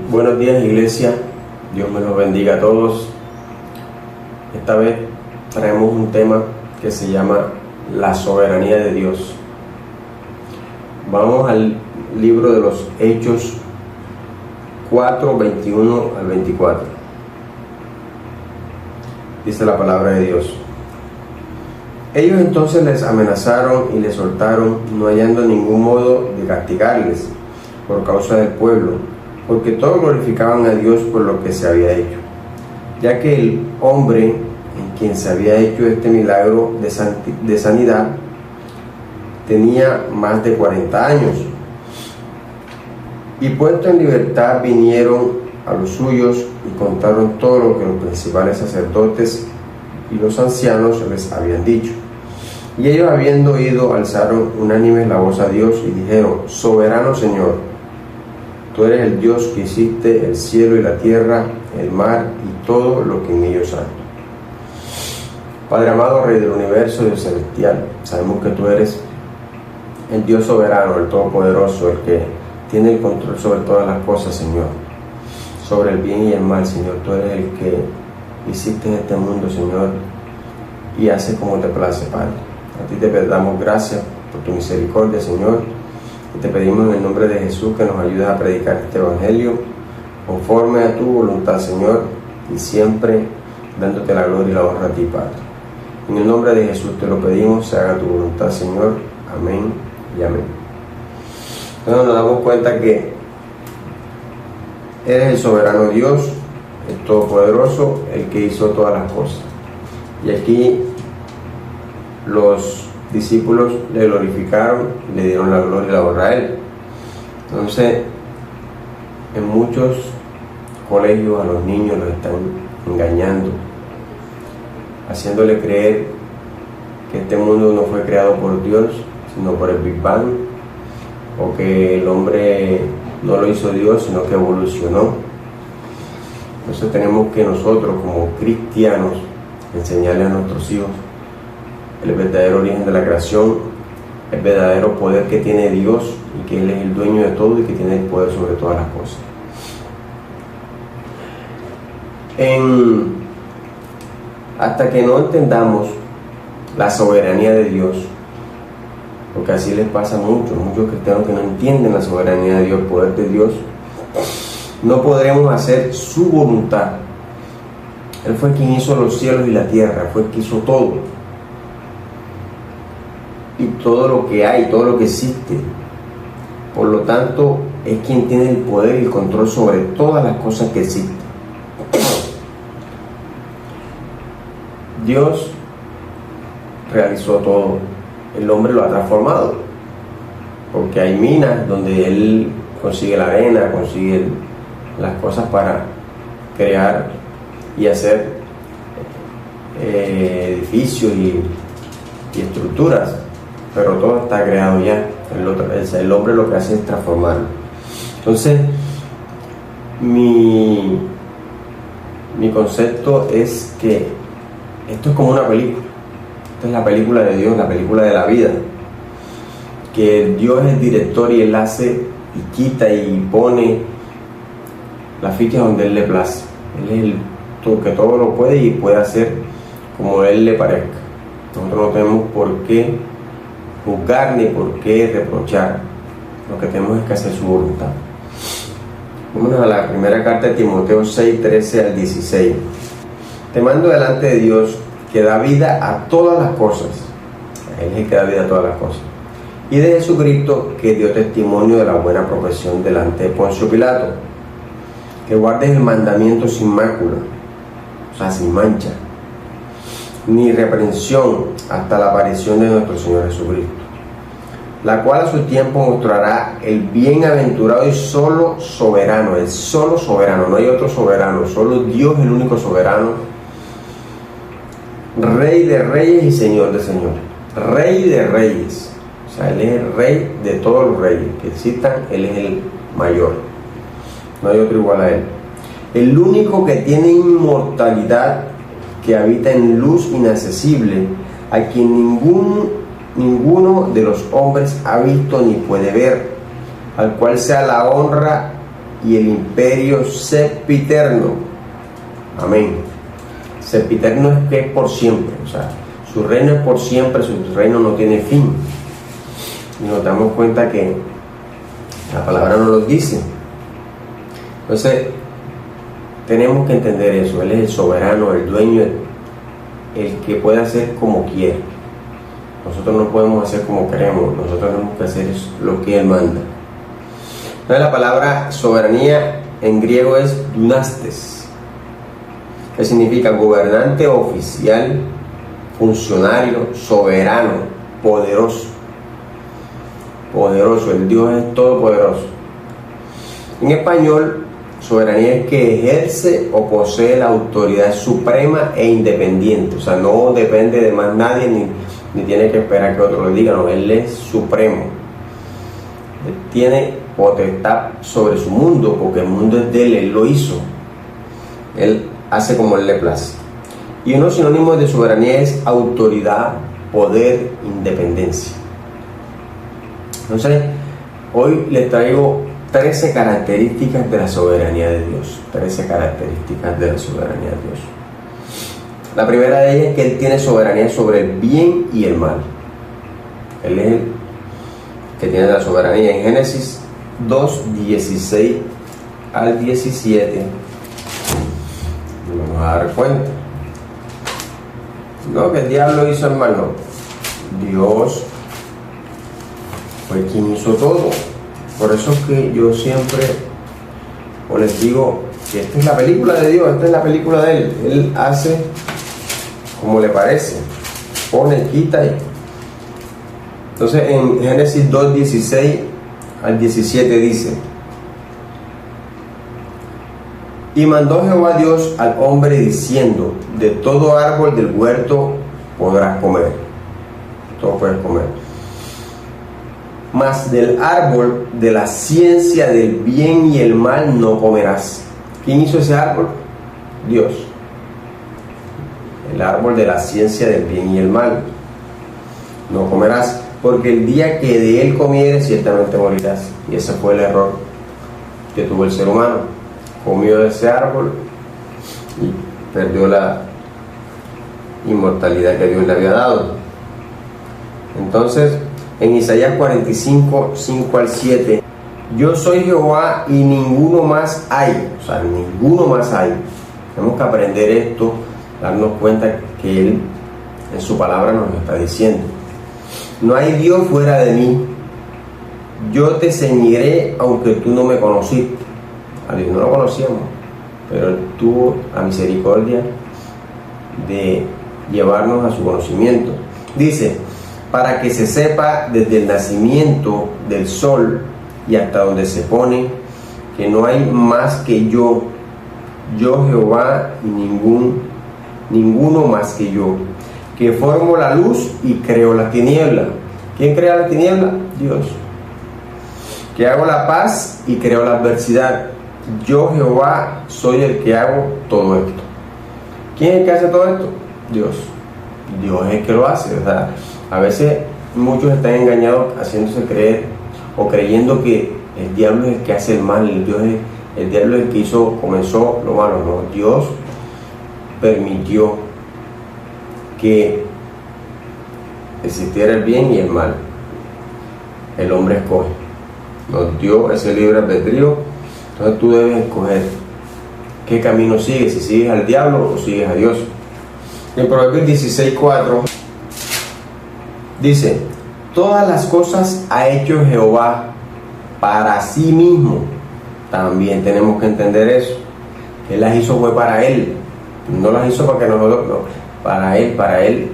Buenos días, iglesia. Dios me los bendiga a todos. Esta vez traemos un tema que se llama la soberanía de Dios. Vamos al libro de los Hechos 4, 21 al 24. Dice la palabra de Dios: ellos entonces les amenazaron y les soltaron, no hallando ningún modo de castigarles por causa del pueblo, porque todos glorificaban a Dios por lo que se había hecho, ya que el hombre en quien se había hecho este milagro de sanidad tenía más de 40 años. Y puesto en libertad vinieron a los suyos y contaron todo lo que los principales sacerdotes y los ancianos les habían dicho. Y ellos, habiendo oído, alzaron unánimes la voz a Dios y dijeron: soberano Señor, tú eres el Dios que hiciste el cielo y la tierra, el mar y todo lo que en ellos hay. Padre amado, Rey del universo, Dios celestial, sabemos que tú eres el Dios soberano, el todopoderoso, el que tiene el control sobre todas las cosas, Señor, sobre el bien y el mal, Señor. Tú eres el que hiciste este mundo, Señor, y haces como te place, Padre. A ti te damos gracias por tu misericordia, Señor, y te pedimos en el nombre de Jesús que nos ayudes a predicar este evangelio conforme a tu voluntad, Señor, y siempre dándote la gloria y la honra a ti, Padre. En el nombre de Jesús te lo pedimos, se haga tu voluntad, Señor. Amén y amén. Entonces nos damos cuenta que eres el soberano Dios, el todopoderoso, el que hizo todas las cosas. Y aquí los discípulos le glorificaron, le dieron la gloria y la honra a él. Entonces, en muchos colegios a los niños los están engañando, haciéndole creer que este mundo no fue creado por Dios, sino por el Big Bang, o que el hombre no lo hizo Dios, sino que evolucionó. Entonces tenemos que nosotros, como cristianos, enseñarle a nuestros hijos el verdadero origen de la creación, el verdadero poder que tiene Dios, y que Él es el dueño de todo y que tiene el poder sobre todas las cosas. Hasta que no entendamos la soberanía de Dios, porque así les pasa a muchos cristianos que no entienden la soberanía de Dios, el poder de Dios, no podremos hacer su voluntad. Él fue quien hizo los cielos y la tierra, fue quien hizo todo, y todo lo que hay, todo lo que existe. Por lo tanto, es quien tiene el poder y el control sobre todas las cosas que existen. Dios realizó todo, el hombre lo ha transformado, porque hay minas donde él consigue la arena, consigue las cosas para crear y hacer edificios y estructuras, pero todo está creado ya. El hombre lo que hace es transformarlo. Entonces, mi concepto es que esto es como una película. Esta es la película de Dios, la película de la vida, que Dios es el director y Él hace y quita y pone las fichas donde Él le place. Él es el que todo lo puede y puede hacer como Él le parezca. Nosotros no tenemos por qué juzgar ni por qué reprochar. Lo que tenemos es que hacer su voluntad. Vámonos a la primera carta de Timoteo 6, 13 al 16. Te mando delante de Dios, que da vida a todas las cosas. Él es el que da vida a todas las cosas. Y de Jesucristo, que dio testimonio de la buena profesión delante de Poncio Pilato, que guardes el mandamiento sin mácula, o sea, sin mancha, ni reprensión, hasta la aparición de nuestro Señor Jesucristo, la cual a su tiempo mostrará el bienaventurado y solo soberano, el solo soberano, no hay otro soberano, solo Dios, el único soberano, Rey de reyes y Señor de señores, Rey de reyes, o sea, Él es el Rey de todos los reyes que existan. Él es el mayor, no hay otro igual a Él, el único que tiene inmortalidad, que habita en luz inaccesible, a quien ninguno de los hombres ha visto ni puede ver, al cual sea la honra y el imperio sempiterno. Amén. Sempiterno es que es por siempre, o sea, su reino es por siempre, su reino no tiene fin. Y nos damos cuenta que la palabra nos lo dice. Entonces, tenemos que entender eso. Él es el soberano, el dueño, el que puede hacer como quiere. Nosotros no podemos hacer como queremos, nosotros tenemos que hacer lo que Él manda. Entonces, la palabra soberanía en griego es dunastes, que significa gobernante, oficial, funcionario, soberano, poderoso. Poderoso, el Dios es todopoderoso. En español, soberanía es que ejerce o posee la autoridad suprema e independiente, o sea, no depende de más nadie ni tiene que esperar que otro le diga, no, Él es supremo. Él tiene potestad sobre su mundo, porque el mundo es de Él lo hizo. Él hace como Él le place. Y unos sinónimos de soberanía es autoridad, poder, independencia. Entonces, hoy les traigo 13 características de la soberanía de Dios. 13 características de la soberanía de Dios. La primera de ellas es que Él tiene soberanía sobre el bien y el mal. Él es el que tiene la soberanía. En Génesis 2, 16 al 17, nos vamos a dar cuenta. No, que el diablo hizo, hermano. Dios fue quien hizo todo. Por eso es que yo siempre les digo que esta es la película de Dios, esta es la película de Él. Él hace como le parece, pone, quita. Entonces en Génesis 2, 16 al 17 dice: y mandó Jehová Dios al hombre diciendo: de todo árbol del huerto podrás comer, todo puedes comer, mas del árbol de la ciencia del bien y el mal no comerás. ¿Quién hizo ese árbol? Dios. El árbol de la ciencia del bien y el mal no comerás, porque el día que de él comieres ciertamente morirás. Y ese fue el error que tuvo el ser humano. Comió de ese árbol y perdió la inmortalidad que Dios le había dado. Entonces, en Isaías 45, 5 al 7, yo soy Jehová y ninguno más hay. O sea, ninguno más hay. Tenemos que aprender esto, darnos cuenta que Él en su palabra nos lo está diciendo. No hay Dios fuera de mí. Yo te ceñiré aunque tú no me conociste. A Dios no lo conocíamos, pero Él tuvo la misericordia de llevarnos a su conocimiento. Dice: para que se sepa desde el nacimiento del sol y hasta donde se pone, que no hay más que yo Jehová, y ninguno más que yo, que formo la luz y creo la tiniebla. ¿Quién crea la tiniebla? Dios. Que hago la paz y creo la adversidad. Yo Jehová soy el que hago todo esto. ¿Quién es el que hace todo esto? Dios. Dios es el que lo hace, ¿verdad? A veces muchos están engañados haciéndose creer o creyendo que el diablo es el que hace el mal, el diablo es el que comenzó lo malo. No, Dios permitió que existiera el bien y el mal. El hombre escoge. Nos dio ese libre albedrío, entonces tú debes escoger qué camino sigues, si sigues al diablo o sigues a Dios. En Proverbios 16:4 dice: todas las cosas ha hecho Jehová para sí mismo. También tenemos que entender eso. Él las hizo fue para Él. No las hizo para que nosotros, no. Para Él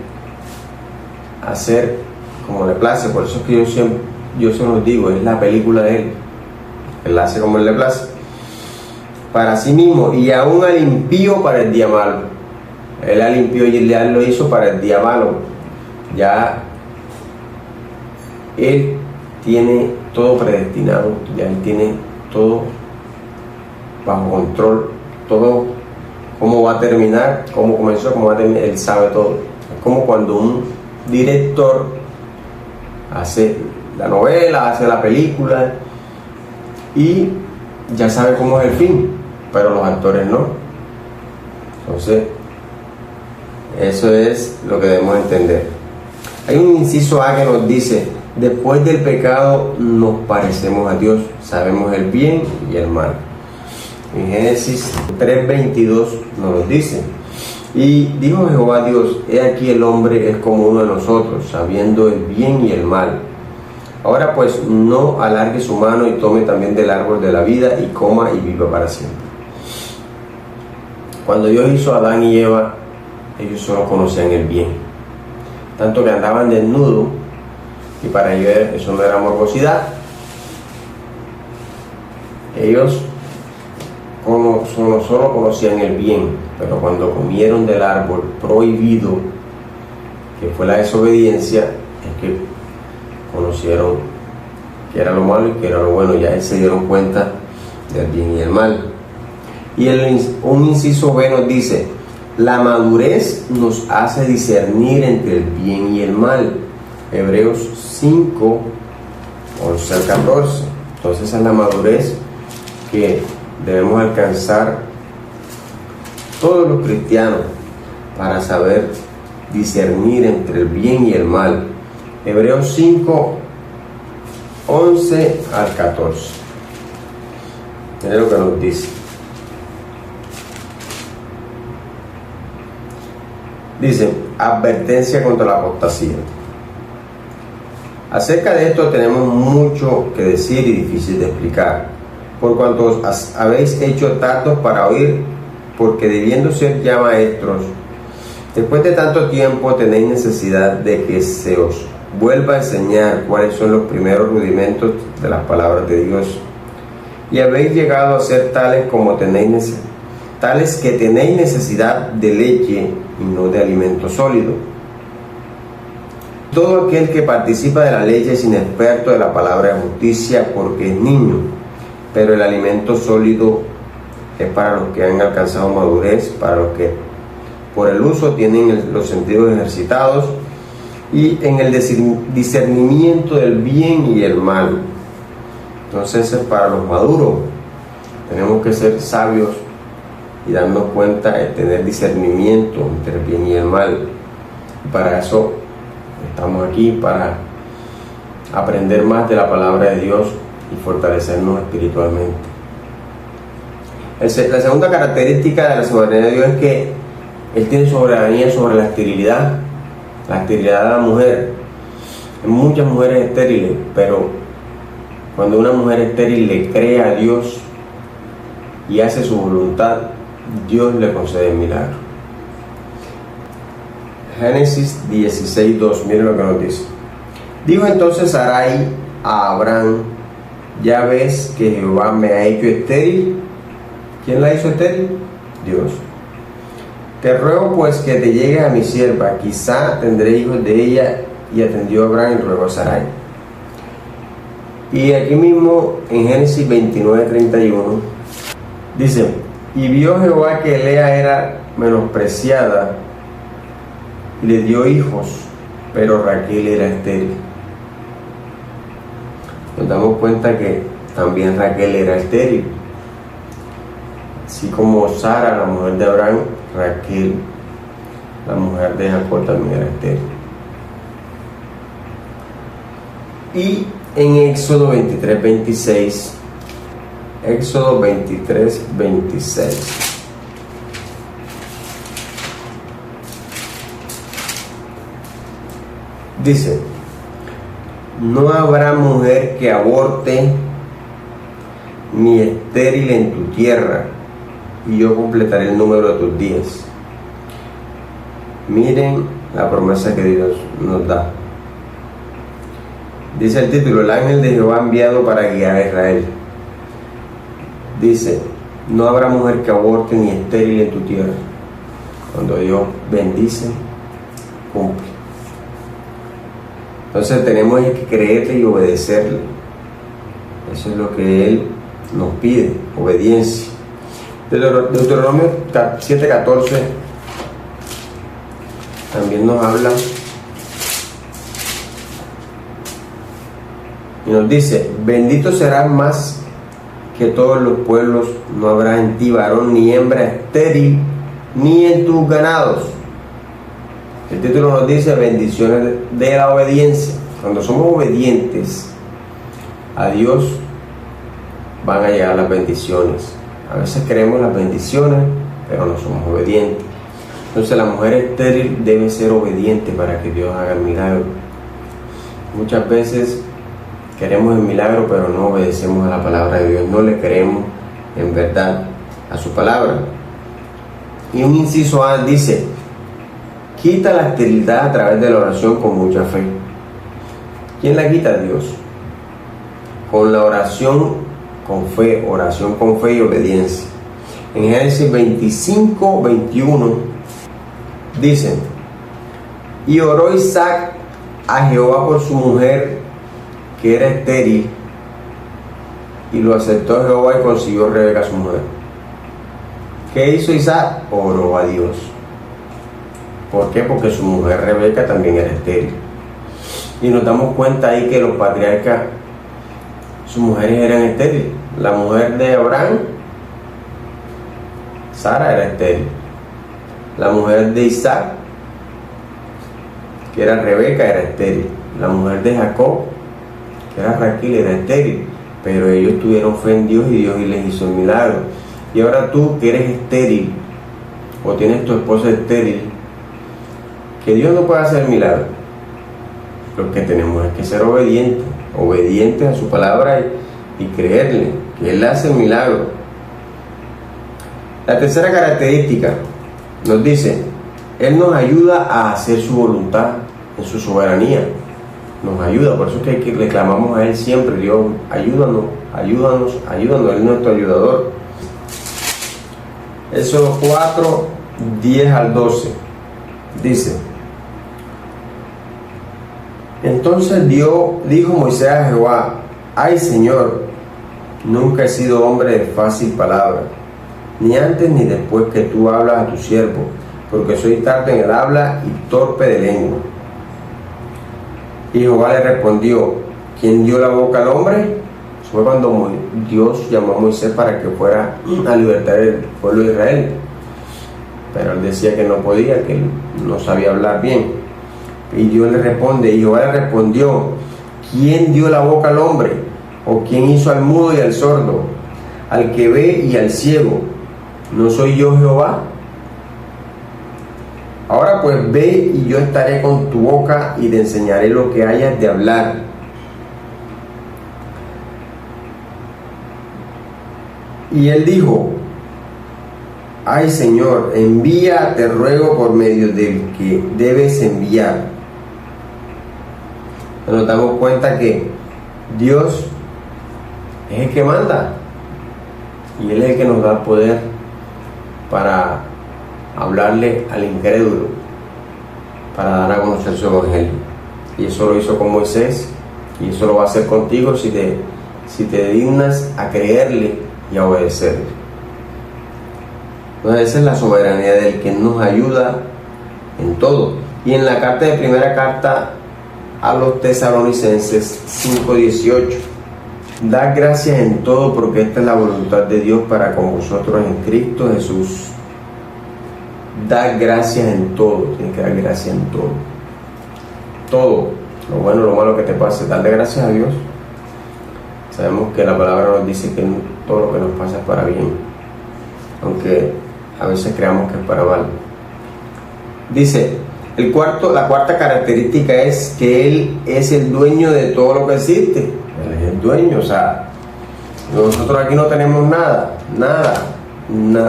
hacer como le place. Por eso es que yo se los digo, es la película de Él. Él hace como Él le place. Para sí mismo, y aún al impío para el día malo. Él al impío y Él lo hizo para el día malo. Ya Él tiene todo predestinado, ya Él tiene todo bajo control, todo cómo va a terminar, cómo comenzó, cómo va a terminar, Él sabe todo. Es como cuando un director hace la novela, hace la película y ya sabe cómo es el fin, pero los actores no. Entonces, eso es lo que debemos entender. Hay un inciso A que nos dice: después del pecado nos parecemos a Dios, sabemos el bien y el mal. En Génesis 3:22 nos lo dice: y dijo Jehová Dios, he aquí el hombre es como uno de nosotros, sabiendo el bien y el mal. Ahora pues no alargue su mano y tome también del árbol de la vida y coma y viva para siempre. Cuando Dios hizo a Adán y Eva, ellos solo conocían el bien, tanto que andaban desnudos, y para ellos eso no era morbosidad. Ellos solo conocían el bien, pero cuando comieron del árbol prohibido, que fue la desobediencia, es que conocieron que era lo malo y que era lo bueno. Ya se dieron cuenta del bien y el mal. Y un inciso B nos dice: la madurez nos hace discernir entre el bien y el mal. Hebreos 5, 11 al 14. Entonces esa es la madurez que debemos alcanzar todos los cristianos para saber discernir entre el bien y el mal. Hebreos 5, 11 al 14. Miren lo que nos dice. Dice: advertencia contra la apostasía. Acerca de esto tenemos mucho que decir y difícil de explicar, por cuanto os habéis hecho tardos para oír, porque debiendo ser ya maestros, después de tanto tiempo tenéis necesidad de que se os vuelva a enseñar cuáles son los primeros rudimentos de las palabras de Dios, y habéis llegado a ser tales que tenéis necesidad de leche y no de alimento sólido. Todo aquel que participa de la leche es inexperto de la palabra de justicia, porque es niño, pero el alimento sólido es para los que han alcanzado madurez, para los que por el uso tienen los sentidos ejercitados y en el discernimiento del bien y el mal. Entonces es para los maduros. Tenemos que ser sabios y darnos cuenta de tener discernimiento entre el bien y el mal. Para eso estamos aquí, para aprender más de la palabra de Dios y fortalecernos espiritualmente. La segunda característica de la soberanía de Dios es que Él tiene soberanía sobre la esterilidad de la mujer. Hay muchas mujeres estériles, pero cuando una mujer estéril le cree a Dios y hace su voluntad, Dios le concede el milagro. Génesis 16:2, miren lo que nos dice. Dijo entonces Sarai a Abraham: ya ves que Jehová me ha hecho estéril. ¿Quién la hizo estéril? Dios. Te ruego pues que te llegues a mi sierva, quizá tendré hijos de ella. Y atendió a Abraham y ruegó a Sarai. Y aquí mismo en Génesis 29:31 dice: y vio Jehová que Lea era menospreciada y le dio hijos, pero Raquel era estéril. Nos damos cuenta que también Raquel era estéril. Así como Sara, la mujer de Abraham, Raquel, la mujer de Jacob, también era estéril. Y en Éxodo 23:26, Éxodo 23:26. Dice: no habrá mujer que aborte ni estéril en tu tierra, y yo completaré el número de tus días. Miren la promesa que Dios nos da. Dice el título: el ángel de Jehová enviado para guiar a Israel. Dice: no habrá mujer que aborte ni estéril en tu tierra. Cuando Dios bendice, cumple. Entonces tenemos que creerle y obedecerle. Eso es lo que Él nos pide, obediencia. Deuteronomio 7:14 también nos habla y nos dice: bendito serás más que todos los pueblos, no habrá en ti varón ni hembra estéril, ni en tus ganados. El título nos dice bendiciones de la obediencia. Cuando somos obedientes a Dios, van a llegar las bendiciones. A veces queremos las bendiciones, pero no somos obedientes. Entonces la mujer estéril debe ser obediente para que Dios haga el milagro. Muchas veces queremos el milagro, pero no obedecemos a la palabra de Dios, no le creemos en verdad a su palabra. Y un inciso A dice: quita la esterilidad a través de la oración con mucha fe. ¿Quién la quita? Dios. Con la oración con fe, oración con fe y obediencia. En Génesis 25, 21 dice: y oró Isaac a Jehová por su mujer que era estéril, y lo aceptó Jehová y consiguió Rebeca su mujer. ¿Qué hizo Isaac? Oró a Dios. ¿Por qué? Porque su mujer Rebeca también era estéril. Y nos damos cuenta ahí que los patriarcas, sus mujeres eran estériles. La mujer de Abraham, Sara, era estéril. La mujer de Isaac, que era Rebeca, era estéril. La mujer de Jacob, que era Raquel, era estéril. Pero ellos tuvieron fe en Dios y Dios les hizo el milagro. Y ahora tú que eres estéril, o tienes tu esposa estéril, que Dios no puede hacer milagro. Lo que tenemos es que ser obedientes a su palabra y creerle que Él hace el milagro. La tercera característica nos dice: Él nos ayuda a hacer su voluntad en su soberanía. Nos ayuda, por eso es que le clamamos a Él siempre: Dios, ayúdanos, ayúdanos, ayúdanos. Él es nuestro ayudador. Éxodo 4, 10 al 12 dice: entonces dijo Moisés a Jehová: ay Señor, nunca he sido hombre de fácil palabra, ni antes ni después que tú hablas a tu siervo, porque soy tardo en el habla y torpe de lengua. Y Jehová le respondió: ¿quién dio la boca al hombre? Fue cuando Dios llamó a Moisés para que fuera a libertar el pueblo de Israel. Pero él decía que no podía, que él no sabía hablar bien. Y Dios le responde, y Jehová le respondió: ¿quién dio la boca al hombre? ¿O quién hizo al mudo y al sordo, al que ve y al ciego? ¿No soy yo Jehová? Ahora pues ve, y yo estaré con tu boca y te enseñaré lo que hayas de hablar. Y él dijo: ay Señor, envía, te ruego, por medio del que debes enviar. Nos damos cuenta que Dios es el que manda, y Él es el que nos da el poder para hablarle al incrédulo, para dar a conocer su evangelio. Y eso lo hizo con Moisés, y eso lo va a hacer contigo si te dignas a creerle y a obedecerle. Entonces esa es la soberanía del que nos ayuda en todo. Y en la primera carta a los Tesalonicenses 5:18: dad gracias en todo, porque esta es la voluntad de Dios para con vosotros en Cristo Jesús. Dad gracias en todo. Tienes que dar gracias en todo. Todo, lo bueno, lo malo que te pase, darle gracias a Dios. Sabemos que la palabra nos dice que todo lo que nos pasa es para bien, aunque a veces creamos que es para mal. Dice, la cuarta característica es que Él es el dueño de todo lo que existe. Él es el dueño, o sea, nosotros aquí no tenemos nada.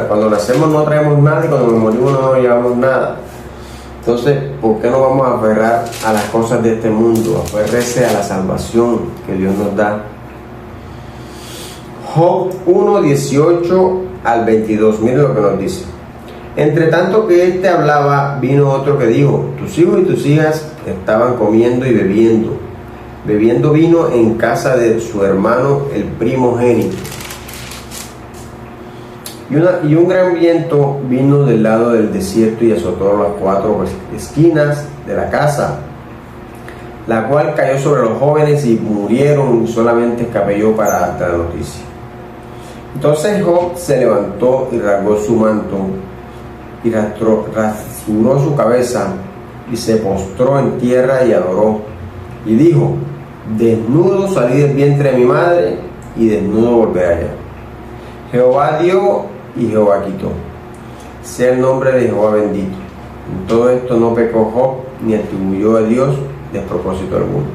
Cuando nacemos no traemos nada, y cuando nos morimos no nos llevamos nada. Entonces, ¿por qué no vamos a aferrar a las cosas de este mundo? Aférrese a la salvación que Dios nos da. Job 1, 18 al 22, miren lo que nos dice. Entre tanto que éste hablaba, vino otro que dijo: tus hijos y tus hijas estaban comiendo y bebiendo vino en casa de su hermano el primogénito. Y un gran viento vino del lado del desierto y azotó las 4 esquinas de la casa, la cual cayó sobre los jóvenes y murieron, y solamente escapé yo para darte la noticia. Entonces Job se levantó y rasgó su manto y rasuró su cabeza y se postró en tierra y adoró y dijo: desnudo salí del vientre de mi madre y desnudo volveré allá. Jehová dio y Jehová quitó, sea el nombre de Jehová bendito. En todo esto no pecó Job ni atribuyó a Dios despropósito alguno.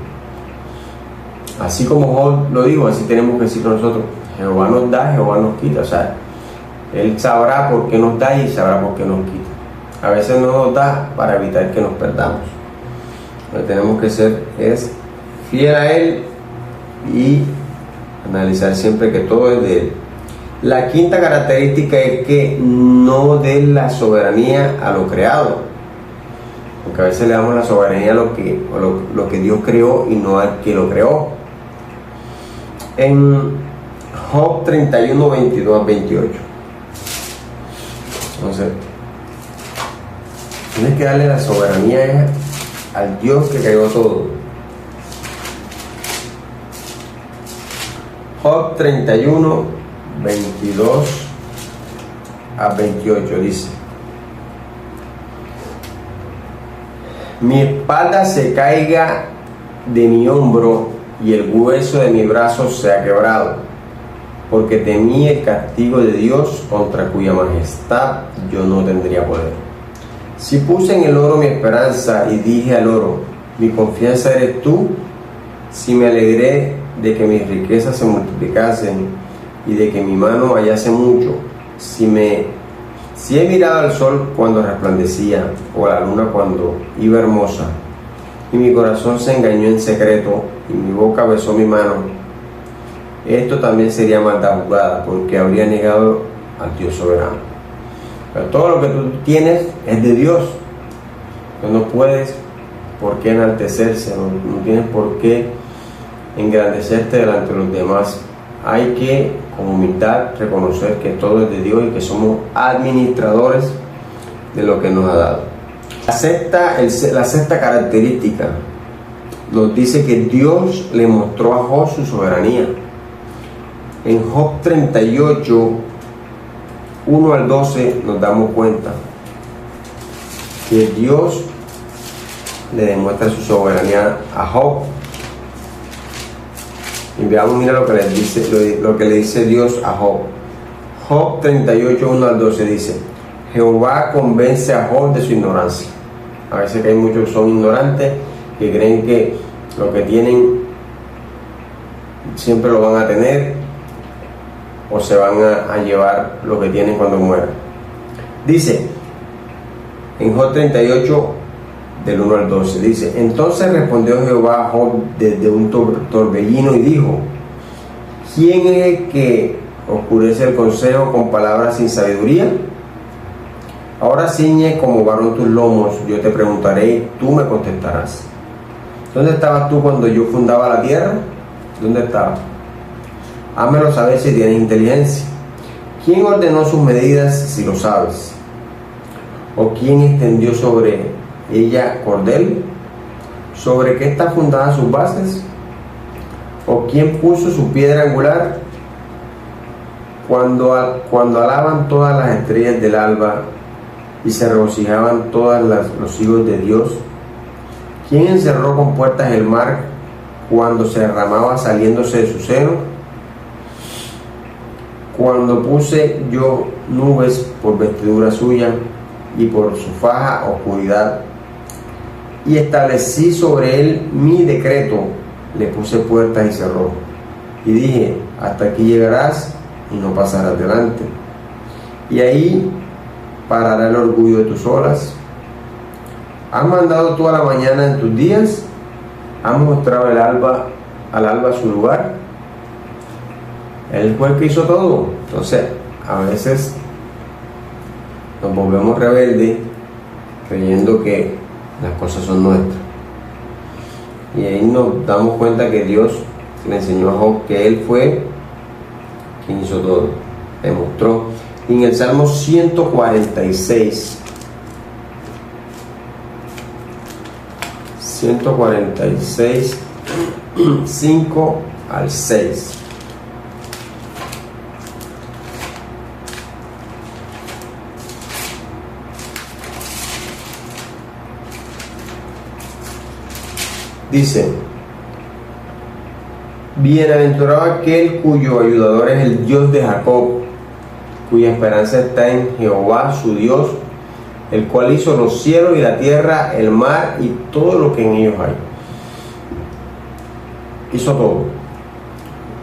Así como Job lo dijo, así tenemos que decir nosotros: Jehová nos da, Jehová nos quita. O sea, Él sabrá por qué nos da y sabrá por qué nos quita. A veces no nos da para evitar que nos perdamos. Lo que tenemos que ser es fiel a Él y analizar siempre que todo es de Él. La quinta característica es que no dé la soberanía a lo creado, porque a veces le damos la soberanía a lo que Dios creó y no al que lo creó. En Job 31, 22 a 28. Entonces, tienes que darle la soberanía al Dios que creó todo. Job 31, 22 a 28 dice: mi espalda se caiga de mi hombro y el hueso de mi brazo se ha quebrado, porque temí el castigo de Dios, contra cuya majestad yo no tendría poder. Si puse en el oro mi esperanza y dije al oro: mi confianza eres tú, si me alegré de que mis riquezas se multiplicasen y de que mi mano hallase mucho, si he mirado al sol cuando resplandecía, o a la luna cuando iba hermosa, y mi corazón se engañó en secreto, y mi boca besó mi mano, esto también sería maldad juzgada, porque habría negado al Dios soberano. Pero todo lo que tú tienes es de Dios. Tú no puedes por qué enaltecerse, no tienes por qué engrandecerte delante de los demás. Hay que, con humildad, reconocer que todo es de Dios y que somos administradores de lo que nos ha dado. La sexta característica nos dice que Dios le mostró a Job su soberanía. En Job 38, 1 al 12 nos damos cuenta que Dios le demuestra su soberanía a Job. Y veamos, mira lo que le dice Dios a Job. Job 38, 1 al 12 dice: Jehová convence a Job de su ignorancia. A veces que hay muchos que son ignorantes, que creen que lo que tienen siempre lo van a tener, o se van a llevar lo que tienen cuando mueran. Dice en Job 38, del 1 al 12, dice: entonces respondió Jehová a Job desde un torbellino y dijo: ¿quién es el que oscurece el consejo con palabras sin sabiduría? Ahora ciñe como varón tus lomos, yo te preguntaré, tú me contestarás. ¿Dónde estabas tú cuando yo fundaba la tierra? ¿Dónde estabas? Házmelo saber si tienes inteligencia. ¿Quién ordenó sus medidas, si lo sabes? ¿O quién extendió sobre ella cordel? ¿Sobre qué están fundadas sus bases? ¿O quién puso su piedra angular? Cuando alaban todas las estrellas del alba y se regocijaban todos los hijos de Dios, ¿quién encerró con puertas el mar cuando se derramaba saliéndose de su seno? Cuando puse yo nubes por vestidura suya y por su faja oscuridad, y establecí sobre él mi decreto, le puse puertas y cerró, y dije: hasta aquí llegarás y no pasarás delante, y ahí parará el orgullo de tus olas. ¿Has mandado tú a la mañana en tus días? ¿Has mostrado al alba su lugar? Él fue el que hizo todo. Entonces, a veces nos volvemos rebeldes creyendo que las cosas son nuestras. Y ahí nos damos cuenta que Dios le enseñó a Job que él fue quien hizo todo, demostró. Y en el Salmo 146, 5 al 6. Dice: bienaventurado aquel cuyo ayudador es el Dios de Jacob, cuya esperanza está en Jehová su Dios, el cual hizo los cielos y la tierra, el mar y todo lo que en ellos hay. Hizo todo: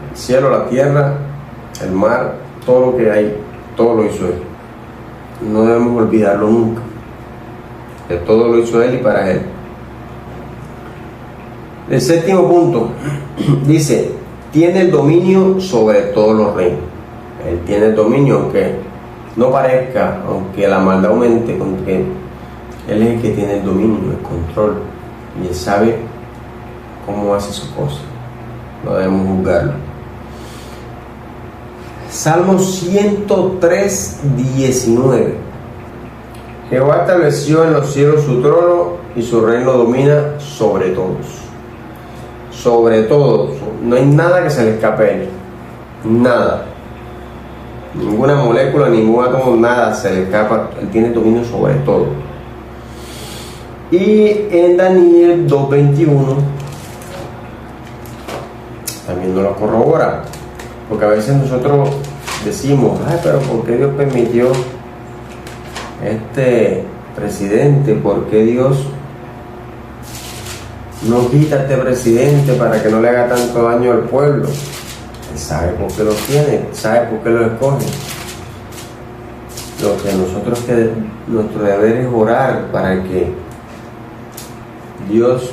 el cielo, la tierra, el mar, todo lo que hay, todo lo hizo Él. No debemos olvidarlo nunca, que todo lo hizo Él y para Él. El séptimo punto dice: tiene el dominio sobre todos los reinos. Él tiene el dominio, aunque no parezca, aunque la maldad aumente, aunque Él es el que tiene el dominio, el control, y Él sabe cómo hace sus cosas. No debemos juzgarlo. Salmo 103, 19. Jehová estableció en los cielos su trono y su reino domina sobre todos. Sobre todos. No hay nada que se le escape a Él. Nada. Ninguna molécula, ningún átomo, nada se le escapa. Él tiene dominio sobre todo. Y en Daniel 2:21 también nos lo corrobora. Porque a veces nosotros decimos: ay, pero ¿por qué Dios permitió este presidente? ¿Por qué Dios no quita a este presidente para que no le haga tanto daño al pueblo? Él sabe por qué lo tiene, sabe por qué lo escoge. Lo que nosotros, nuestro deber es orar para que Dios,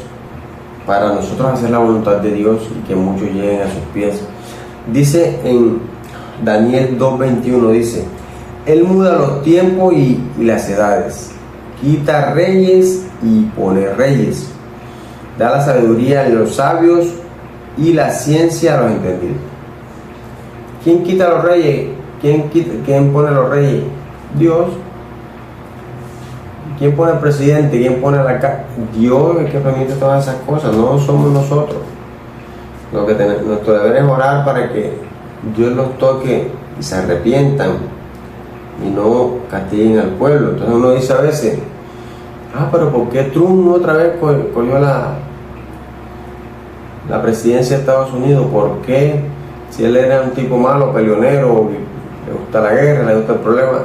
para nosotros hacer la voluntad de Dios y que muchos lleguen a sus pies. Dice en Daniel 2:21, dice: Él muda los tiempos y las edades, quita reyes y pone reyes, da la sabiduría a los sabios y la ciencia a los entendidos. ¿Quién quita los reyes? ¿Quién pone los reyes? Dios. ¿Quién pone el presidente? ¿Quién pone la casa? Dios es el que permite todas esas cosas, no somos nosotros. Nuestro deber es orar para que Dios los toque y se arrepientan y no castiguen al pueblo. Entonces uno dice a veces: ah, pero ¿por qué Trump otra vez cogió la presidencia de Estados Unidos? ¿Por qué? Si él era un tipo malo, peleonero, le gusta la guerra, le gusta el problema,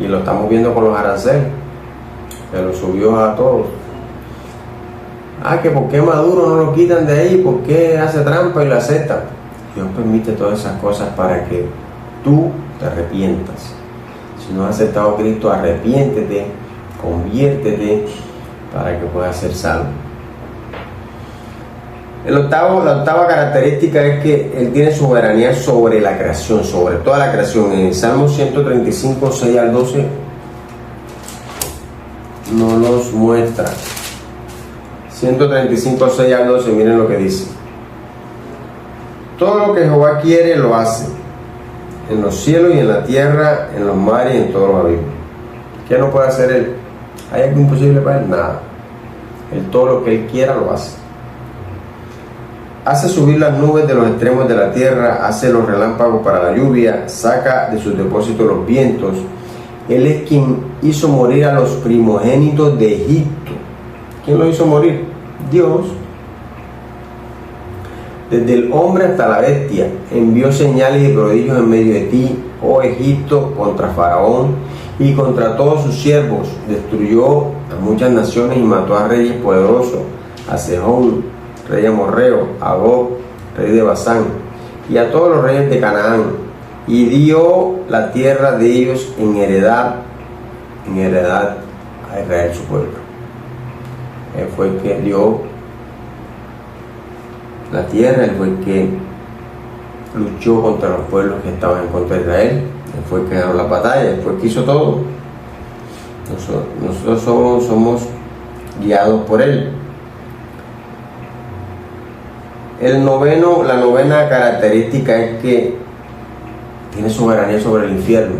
y lo estamos viendo con los aranceles, que lo subió a todos. Ah, que por qué Maduro no lo quitan de ahí, por qué hace trampa y lo acepta. Dios permite todas esas cosas para que tú te arrepientas. Si no has aceptado a Cristo, arrepiéntete, conviértete para que puedas ser salvo. La octava característica es que Él tiene soberanía sobre la creación, sobre toda la creación. En el Salmo 135, 6 al 12 nos los muestra. 135, 6 al 12, miren lo que dice: todo lo que Jehová quiere lo hace, en los cielos y en la tierra, en los mares y en todos los abismos. ¿Qué no puede hacer Él? ¿Hay algo imposible para Él? Nada. Él todo lo que Él quiera lo hace. Hace subir las nubes de los extremos de la tierra, hace los relámpagos para la lluvia, saca de sus depósitos los vientos. Él es quien hizo morir a los primogénitos de Egipto. ¿Quién lo hizo morir? Dios. Desde el hombre hasta la bestia, envió señales y prodigios en medio de ti, oh Egipto, contra Faraón y contra todos sus siervos. Destruyó a muchas naciones y mató a reyes poderosos, a Sejón, rey amorreo, a Gog, rey de Basán, y a todos los reyes de Canaán, y dio la tierra de ellos en heredad a Israel su pueblo. Él fue el que dio la tierra, Él fue el que luchó contra los pueblos que estaban en contra de Israel, Él fue el que ganó la batalla, Él fue el que hizo todo. Nosotros somos guiados por Él. La novena característica es que tiene soberanía sobre el infierno.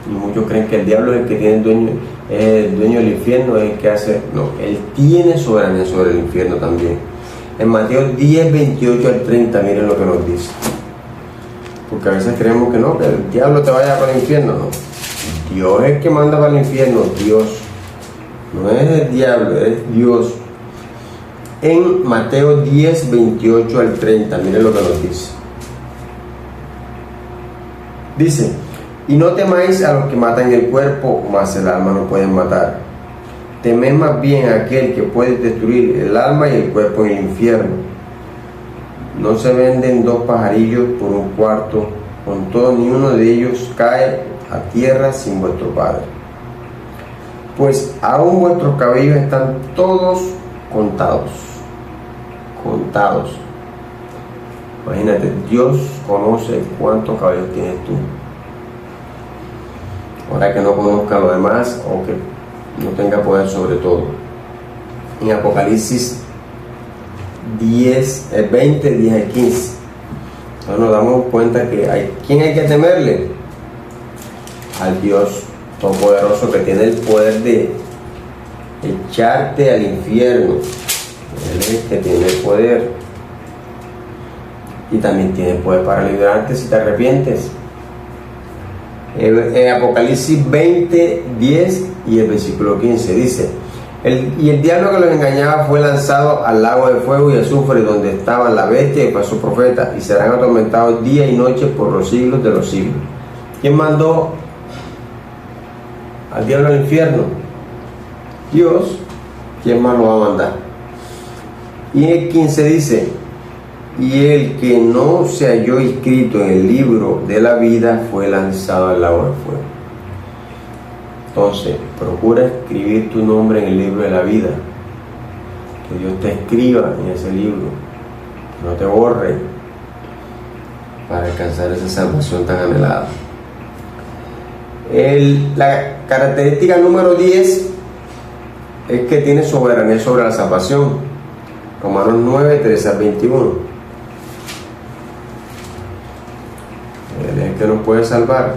Y muchos creen que el diablo es el que tiene el dueño del infierno, es el que hace. No, Él tiene soberanía sobre el infierno también. En Mateo 10, 28 al 30, miren lo que nos dice. Porque a veces creemos que no, que el diablo te vaya para el infierno. No, Dios es el que manda para el infierno, Dios. No es el diablo, es Dios. en Mateo 10, 28 al 30. Miren lo que nos dice. Dice: y no temáis a los que matan el cuerpo, mas el alma no pueden matar. Temed más bien a aquel que puede destruir el alma y el cuerpo en el infierno. No se venden dos pajarillos por un cuarto, con todo ni uno de ellos cae a tierra sin vuestro Padre. Pues aún vuestros cabellos están todos contados. Contados. Imagínate, Dios conoce cuántos cabellos tienes tú. Ahora que no conozca lo demás o que no tenga poder sobre todo. En Apocalipsis 20, 10 al 15. Entonces nos damos cuenta que ¿quién hay que temerle? Al Dios Todopoderoso, que tiene el poder de echarte al infierno. Él es el que tiene el poder. Y también tiene el poder para librarte si te arrepientes. En Apocalipsis 20, 10 y el versículo 15 dice: y el diablo que los engañaba fue lanzado al lago de fuego y azufre, donde estaban la bestia y falso profeta, y serán atormentados día y noche por los siglos de los siglos. ¿Quién mandó al diablo al infierno? Dios. ¿Quién más lo va a mandar? Y el 15 dice: y el que no se halló inscrito en el libro de la vida fue lanzado al lago de fuego. Entonces, procura escribir tu nombre en el libro de la vida. Que Dios te escriba en ese libro. Que no te borre. Para alcanzar esa salvación tan anhelada. La característica número 10 es que tiene soberanía sobre la salvación. Romanos 9, 13 al 21. Él es el que nos puede salvar.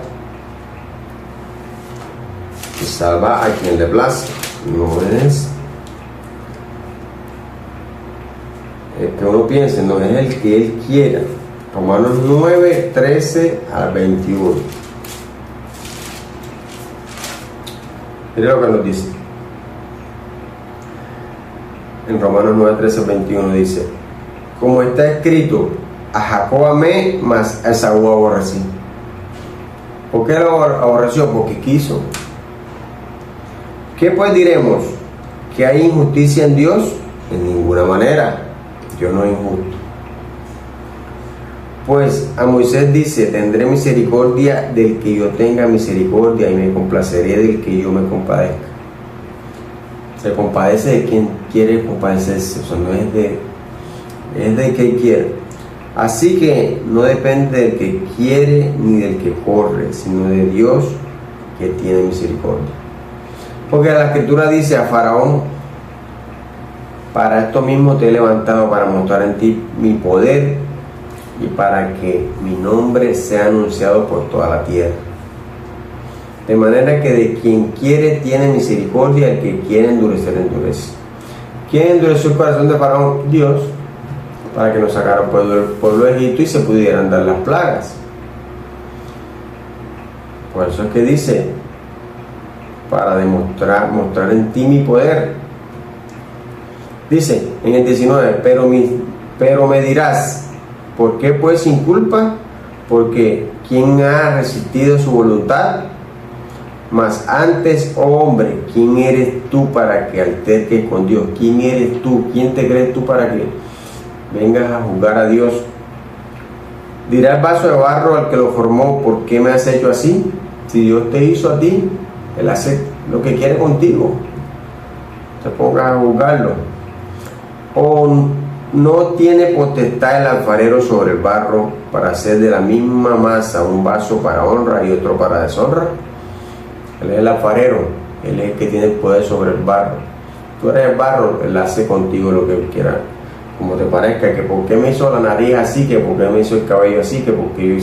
Y salva a quien le place. No es el que uno piense, no es el que Él quiera. Romanos 9, 13 al 21. Mira lo que nos dice. En Romanos 9, 13 al 21 dice: como está escrito, a Jacob amé, mas a Esaú aborrecí. ¿Por qué lo aborreció? Porque quiso. ¿Qué pues diremos? ¿Que hay injusticia en Dios? En ninguna manera. Dios no es injusto. Pues a Moisés dice: tendré misericordia del que yo tenga misericordia, y me complaceré del que yo me compadezca. Se compadece de quien quiere compadecerse. O sea, no es de que quiere. Así que no depende del que quiere ni del que corre, sino de Dios, que tiene misericordia. Porque la Escritura dice a Faraón: para esto mismo te he levantado, para mostrar en ti mi poder y para que mi nombre sea anunciado por toda la tierra. De manera que de quien quiere tiene misericordia, el que quiere endurecer, endurece. ¿Quién endureció el corazón de Faraón? Dios, para que nos sacara del pueblo de Egipto y se pudieran dar las plagas. Por eso es que dice: para mostrar en ti mi poder. Dice en el 19: pero me dirás, ¿por qué pues sin culpa? Porque ¿quién ha resistido su voluntad? Mas antes, oh hombre, ¿quién eres tú para que alterques con Dios? ¿Quién eres tú? ¿Quién te crees tú para que vengas a juzgar a Dios? Dirá el vaso de barro al que lo formó: ¿por qué me has hecho así? Si Dios te hizo a ti, Él hace lo que quiere contigo. Te pongas a juzgarlo. ¿O no tiene potestad el alfarero sobre el barro para hacer de la misma masa un vaso para honra y otro para deshonra? Él es el alfarero. Él es el que tiene el poder sobre el barro. Tú eres el barro, Él hace contigo lo que Él quiera, como te parezca. Que por qué me hizo la nariz así, que por qué me hizo el cabello así, que porque yo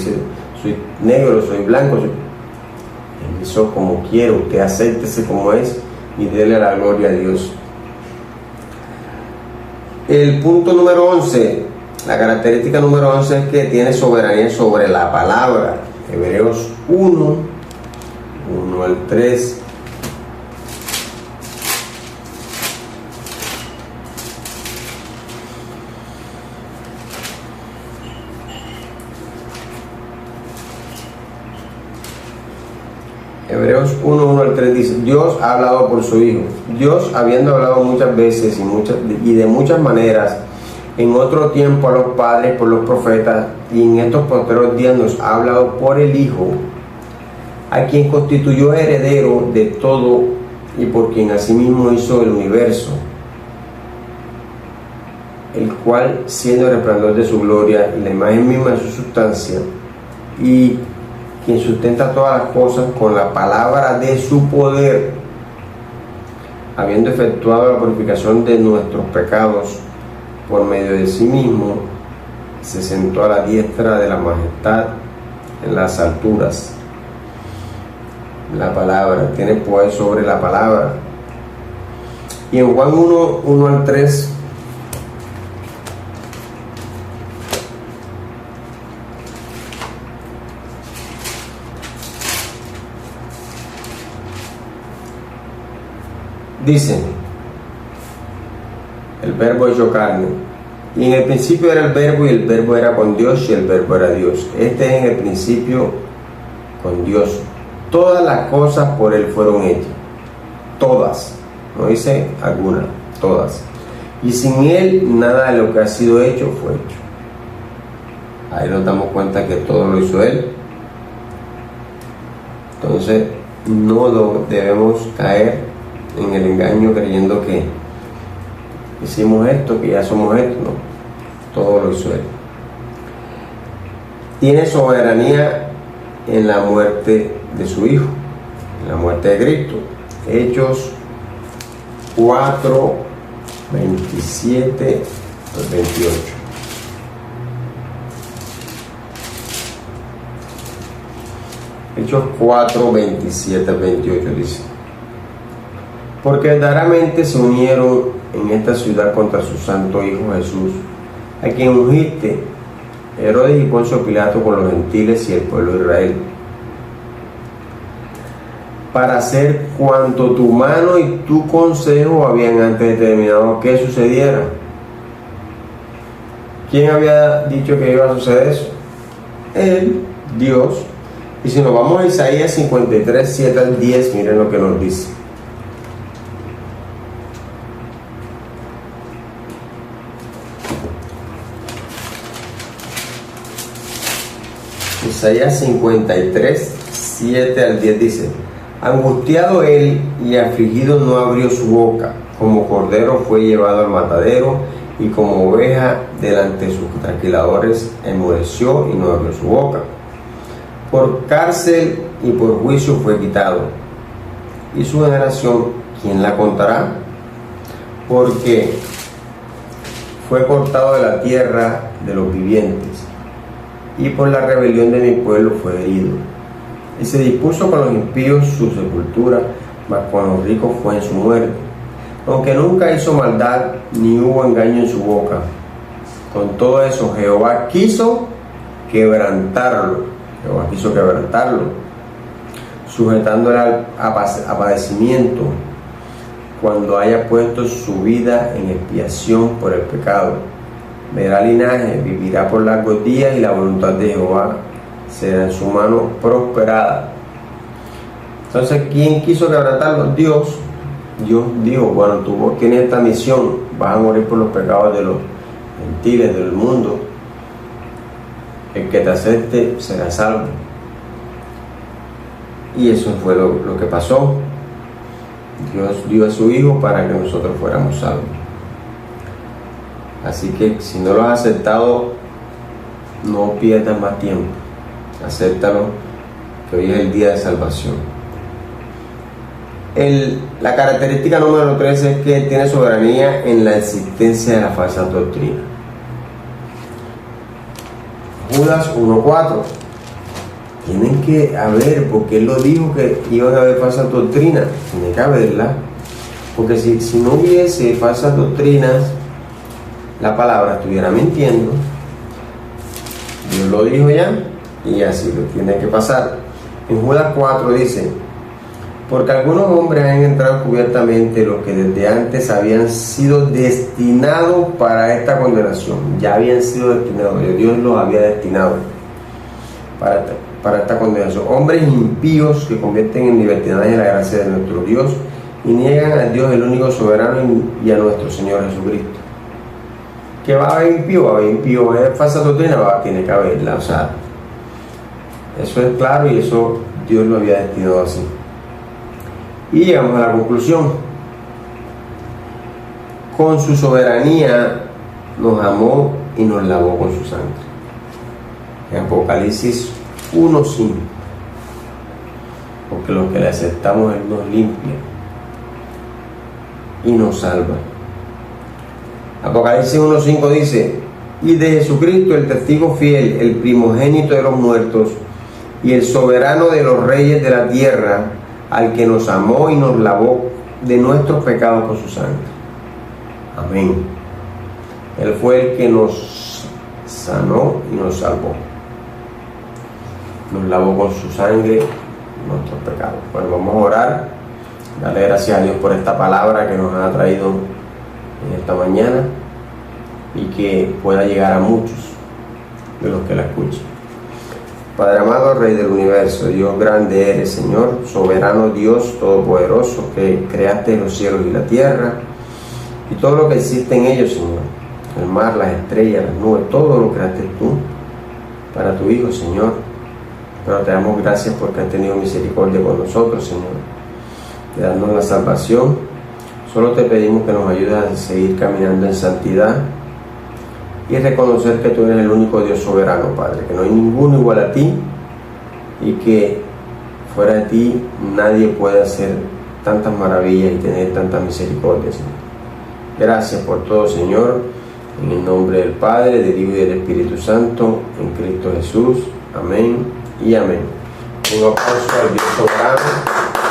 soy negro, soy blanco. Él hizo como quiere. Usted acéptese como es y déle la gloria a Dios. El punto número 11, la característica número 11 es que tiene soberanía sobre la palabra. Hebreos 1 al 3. Hebreos 1, 1-3 dice: Dios ha hablado por su Hijo. Dios, habiendo hablado muchas veces y de muchas maneras en otro tiempo a los padres por los profetas, y en estos postreros días nos ha hablado por el Hijo, a quien constituyó heredero de todo y por quien asimismo hizo el universo, el cual, siendo el resplandor de su gloria y la imagen misma de su sustancia, y quien sustenta todas las cosas con la palabra de su poder, habiendo efectuado la purificación de nuestros pecados por medio de sí mismo, se sentó a la diestra de la majestad en las alturas. La palabra tiene poder sobre la palabra. Y en Juan 1, 1-3 dice: el verbo hecho carne, y en el principio era el verbo, y el verbo era con Dios, y el verbo era Dios. Este es en el principio con Dios. Todas las cosas por él fueron hechas, todas, no dice algunas, todas, y sin él nada de lo que ha sido hecho fue hecho. Ahí nos damos cuenta que todo lo hizo él. Entonces no debemos caer en el engaño creyendo que hicimos esto, que ya somos esto. No, todo lo hizo él. Tiene soberanía en la muerte de su Hijo, en la muerte de Cristo. Hechos 4, 27 al 28. Hechos 4, 27 al 28 dice: porque verdaderamente se unieron en esta ciudad contra su santo Hijo Jesús, a quien ungiste, Herodes y Poncio Pilato, con los gentiles y el pueblo de Israel, para hacer cuanto tu mano y tu consejo habían antes determinado que sucediera. ¿Quién había dicho que iba a suceder eso? Él, Dios. Y si nos vamos a Isaías 53, 7 al 10, miren lo que nos dice. Isaías 53, 7 al 10 dice: angustiado él y afligido no abrió su boca, como cordero fue llevado al matadero, y como oveja delante de sus trasquiladores enmudeció y no abrió su boca. Por cárcel y por juicio fue quitado, y su generación, ¿quién la contará? Porque fue cortado de la tierra de los vivientes, y por la rebelión de mi pueblo fue herido. Y se dispuso con los impíos su sepultura, mas con los ricos fue en su muerte. Aunque nunca hizo maldad, ni hubo engaño en su boca. Con todo eso Jehová quiso quebrantarlo. Sujetándole a padecimiento, cuando haya puesto su vida en expiación por el pecado. Verá linaje, vivirá por largos días, y la voluntad de Jehová será en su mano prosperada. Entonces, ¿quién quiso quebrantarlo? Dios. Dios dijo: bueno, tú tienes esta misión, vas a morir por los pecados de los gentiles, del mundo. El que te acepte será salvo. Y eso fue lo que pasó. Dios dio a su Hijo para que nosotros fuéramos salvos. Así que si no lo has aceptado, no pierdas más tiempo. Acéptalo, que hoy es el día de salvación. La característica número 3 es que tiene soberanía en la existencia de la falsa doctrina. Judas 1:4. Tienen que haber, porque él lo dijo que iban a haber falsas doctrinas. Tiene que haberla, porque si no hubiese falsas doctrinas, la palabra estuviera mintiendo. Dios lo dijo ya, y así lo tiene que pasar. En Judas 4 dice: porque algunos hombres han entrado cubiertamente, los que desde antes habían sido destinados para esta condenación. Ya habían sido destinados, Dios los había destinado para para esta condenación. Hombres impíos que convierten en libertinaje la gracia de nuestro Dios y niegan a Dios, el único soberano, y a nuestro Señor Jesucristo. ¿Que va a haber impío? Va a haber impío. ¿Es falsa doctrina? Tiene que haberla. O sea, eso es claro y eso Dios lo había destinado así. Y llegamos a la conclusión. Con su soberanía nos amó y nos lavó con su sangre. En Apocalipsis 1:5. Porque los que le aceptamos, Él nos limpia y nos salva. Apocalipsis 1:5 dice: y de Jesucristo, el testigo fiel, el primogénito de los muertos y el soberano de los reyes de la tierra, al que nos amó y nos lavó de nuestros pecados con su sangre. Amén. Él fue el que nos sanó y nos salvó. Nos lavó con su sangre nuestros pecados. Bueno, vamos a orar. Darle gracias a Dios por esta palabra que nos ha traído en esta mañana y que pueda llegar a muchos de los que la escuchen. Padre amado, Rey del universo, Dios grande eres, Señor, soberano Dios todopoderoso, que creaste los cielos y la tierra y todo lo que existe en ellos, Señor, el mar, las estrellas, las nubes, todo lo creaste tú para tu Hijo, Señor. Pero te damos gracias porque has tenido misericordia con nosotros, Señor, de darnos la salvación. Solo te pedimos que nos ayudes a seguir caminando en santidad y reconocer que tú eres el único Dios soberano, Padre, que no hay ninguno igual a ti y que fuera de ti nadie puede hacer tantas maravillas y tener tanta misericordia, Señor. Gracias por todo, Señor, en el nombre del Padre, del Hijo y del Espíritu Santo, en Cristo Jesús. Amén y amén. Un aplauso al Dios soberano.